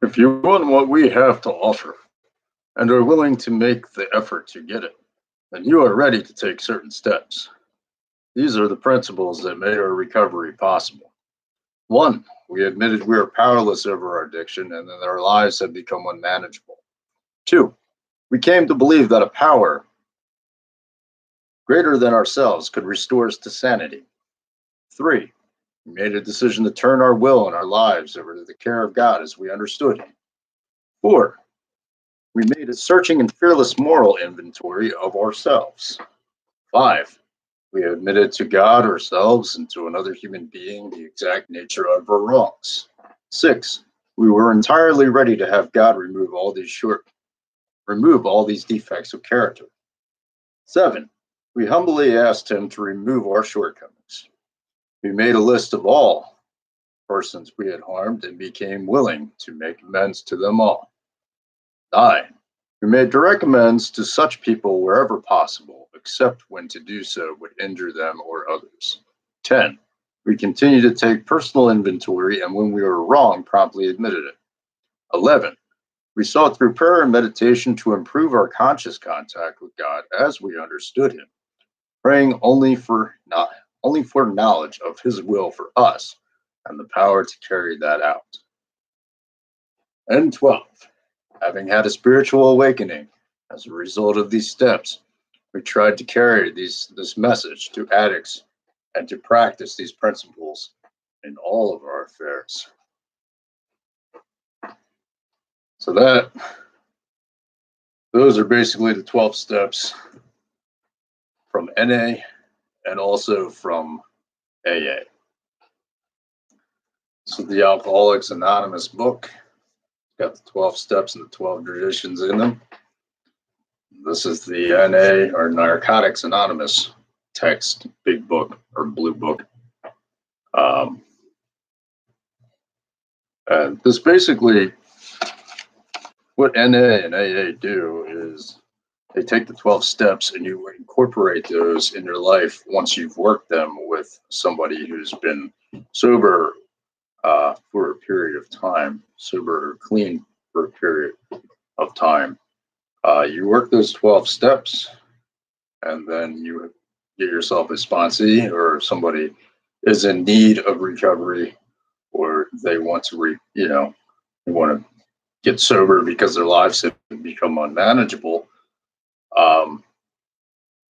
If you want what we have to offer and are willing to make the effort to get it, then you are ready to take certain steps. These are the principles that made our recovery possible. One, we admitted we are powerless over our addiction and that our lives had become unmanageable. Two, we came to believe that a power greater than ourselves could restore us to sanity. Three, we made a decision to turn our will and our lives over to the care of God as we understood Him. Four, we made a searching and fearless moral inventory of ourselves. Five, we admitted to God, ourselves, and to another human being the exact nature of our wrongs. Six, we were entirely ready to have God remove all these defects of character. Seven, we humbly asked Him to remove our shortcomings. We made a list of all persons we had harmed and became willing to make amends to them all. Nine, we made direct amends to such people wherever possible, except when to do so would injure them or others. 10, we continued to take personal inventory and when we were wrong, promptly admitted it. 11, we sought through prayer and meditation to improve our conscious contact with God as we understood Him, praying only for knowledge of His will for us and the power to carry that out. And 12, having had a spiritual awakening as a result of these steps, we tried to carry this message to addicts and to practice these principles in all of our affairs. So those are basically the 12 steps from NA and also from AA. So the Alcoholics Anonymous book got the 12 steps and the 12 traditions in them. This is the NA or Narcotics Anonymous text, big book or blue book. And this basically, what NA and AA do is they take the 12 steps and you incorporate those in your life once you've worked them with somebody who's been sober for a period of time, sober or clean for a period of time. You work those 12 steps and then you get yourself a sponsee or somebody is in need of recovery or they want to, they want to get sober because their lives have become unmanageable.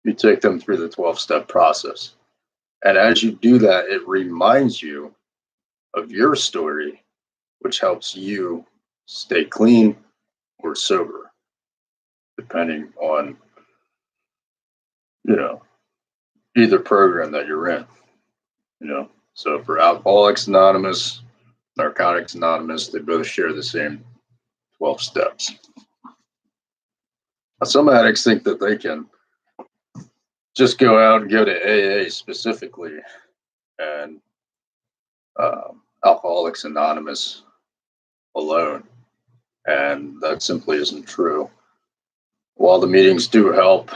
You take them through the 12-step process. And as you do that, it reminds you of your story, which helps you stay clean or sober, depending on, either program that you're in, So for Alcoholics Anonymous, Narcotics Anonymous, they both share the same 12 steps. Now, some addicts think that they can just go out and go to AA specifically and Alcoholics Anonymous alone. And that simply isn't true. While the meetings do help,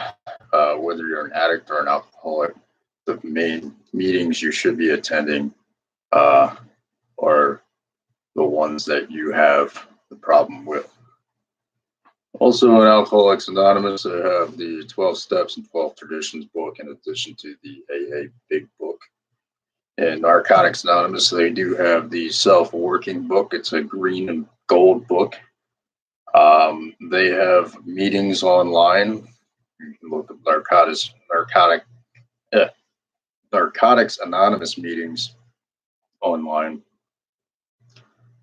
whether you're an addict or an alcoholic, the main meetings you should be attending are the ones that you have the problem with. Also in Alcoholics Anonymous, I have the 12 Steps and 12 Traditions book in addition to the AA Big Book. In Narcotics Anonymous, they do have the Self-Working book. It's a green and gold book. They have meetings online. You can look at Narcotics Anonymous meetings online.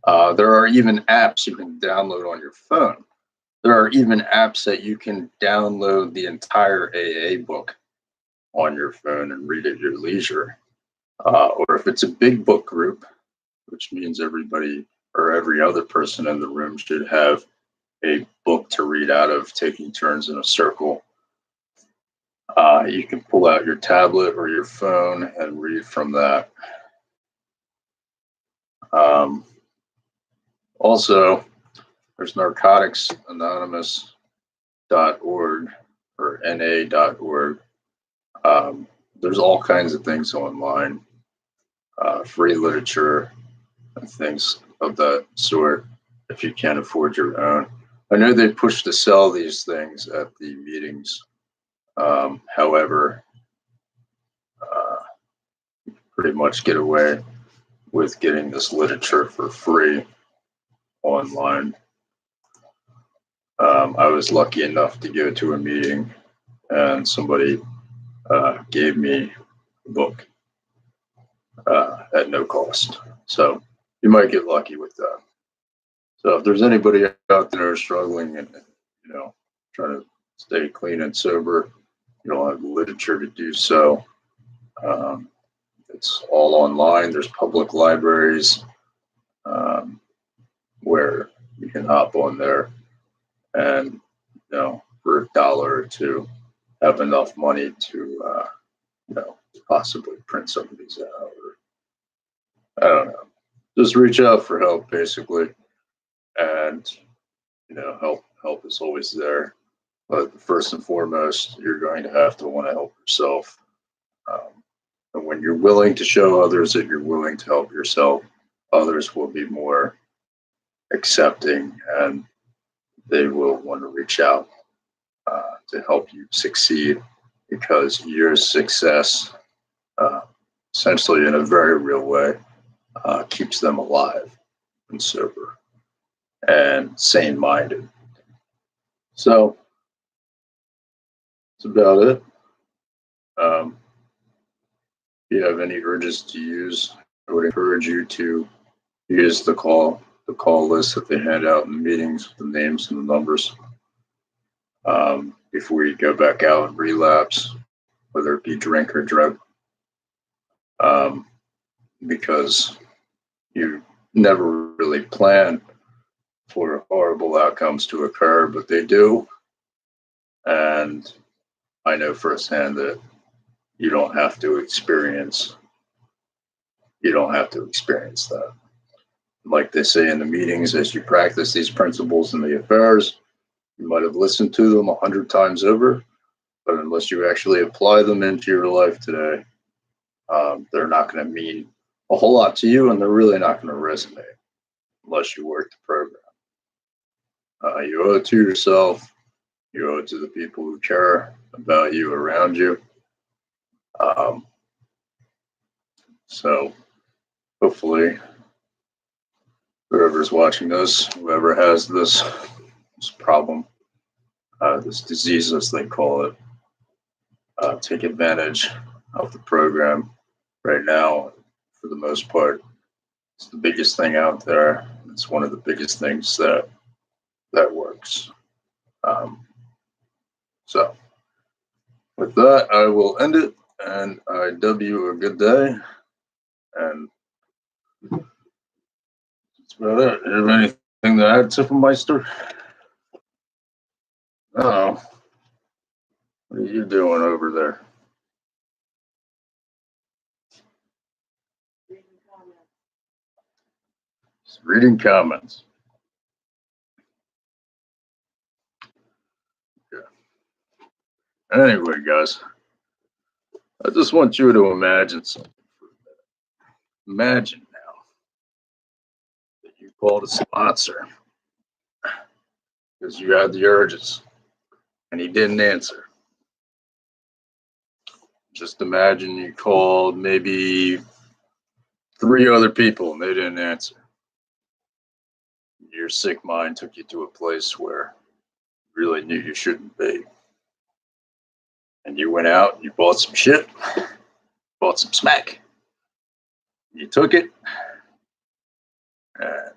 There are even apps you can download on your phone. There are even apps that you can download the entire AA book on your phone and read at your leisure. Or if it's a big book group, which means everybody or every other person in the room should have a book to read out of, taking turns in a circle. You can pull out your tablet or your phone and read from that. Also, there's narcoticsanonymous.org or na.org. There's all kinds of things online, free literature and things of that sort. if you can't afford your own. I know they push to sell these things at the meetings. However, pretty much get away with getting this literature for free online. I was lucky enough to go to a meeting and somebody gave me a book at no cost. So you might get lucky with that. So if there's anybody out there struggling and trying to stay clean and sober, you don't have the literature to do so. It's all online. There's public libraries where you can hop on there and for $1 or $2 have enough money to possibly print some of these out. Or, I don't know. Just reach out for help, basically, and help is always there. But first and foremost, you're going to have to want to help yourself. And when you're willing to show others that you're willing to help yourself, others will be more accepting and they will want to reach out to help you succeed, because your success, essentially in a very real way, keeps them alive and sober and sane-minded. So that's about it. If you have any urges to use, I would encourage you to use the call list that they hand out in the meetings, the names and the numbers, before you go back out and relapse, whether it be drink or drug, because you never really plan for horrible outcomes to occur, but they do. And I know firsthand that you don't have to experience that. Like they say in the meetings, as you practice these principles in the affairs, you might have listened to them 100 times over, but unless you actually apply them into your life today, they're not going to mean a whole lot to you, and they're really not going to resonate unless you work the program. You owe it to yourself. You owe it to the people who care about you around you. So hopefully whoever's watching this, whoever has this problem, this disease as they call it, take advantage of the program right now. For the most part, it's the biggest thing out there. It's one of the biggest things that works. So with that, I will end it, and I W you a good day. And that's about it. Do you have anything to add, Tippemeister? Oh, what are you doing over there? Just reading comments. Yeah. Anyway, guys, I just want you to imagine something for a minute. Imagine now that you called a sponsor because you had the urges and he didn't answer. Just imagine you called maybe 3 other people and they didn't answer. Your sick mind took you to a place where you really knew you shouldn't be. And you went out and you bought some shit, bought some smack. You took it and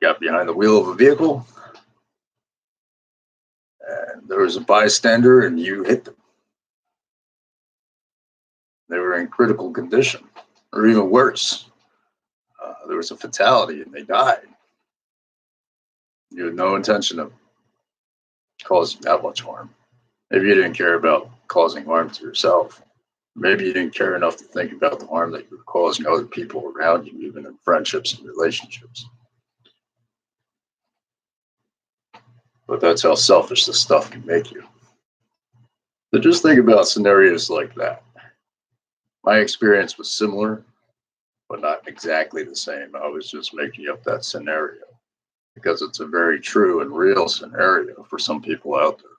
got behind the wheel of a vehicle, and there was a bystander and you hit them. They were in critical condition, or even worse. There was a fatality and they died. You had no intention of causing that much harm. Maybe you didn't care about causing harm to yourself. Maybe you didn't care enough to think about the harm that you were causing other people around you, even in friendships and relationships. But that's how selfish this stuff can make you. So just think about scenarios like that. My experience was similar. but not exactly the same. I was just making up that scenario because it's a very true and real scenario for some people out there.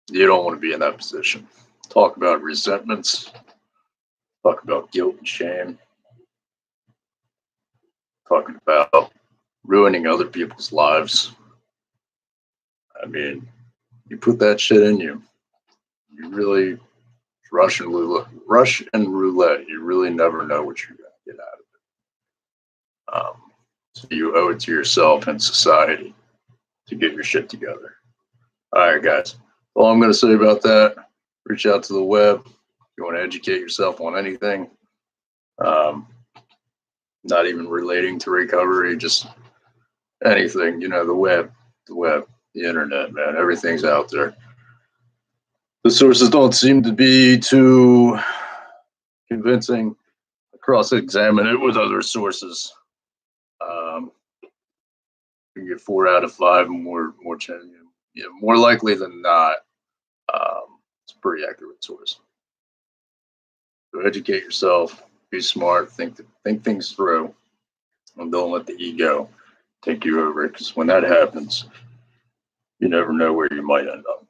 You don't want to be in that position. Talk about resentments, talk about guilt and shame, talking about ruining other people's lives. I mean, you put that shit in you, you really Russian roulette. You really never know what you're gonna get out of it. So you owe it to yourself and society to get your shit together. All right, guys. All I'm gonna say about that. Reach out to the web. If you want to educate yourself on anything, not even relating to recovery, just anything. The web, the internet, man. Everything's out there. The sources don't seem to be too convincing. Cross-examine it with other sources. You get 4 out of 5 more more likely than not. It's a pretty accurate source. So educate yourself, be smart, think things through, and don't let the ego take you over. Because when that happens, you never know where you might end up.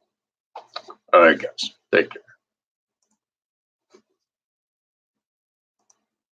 All right, guys, take care.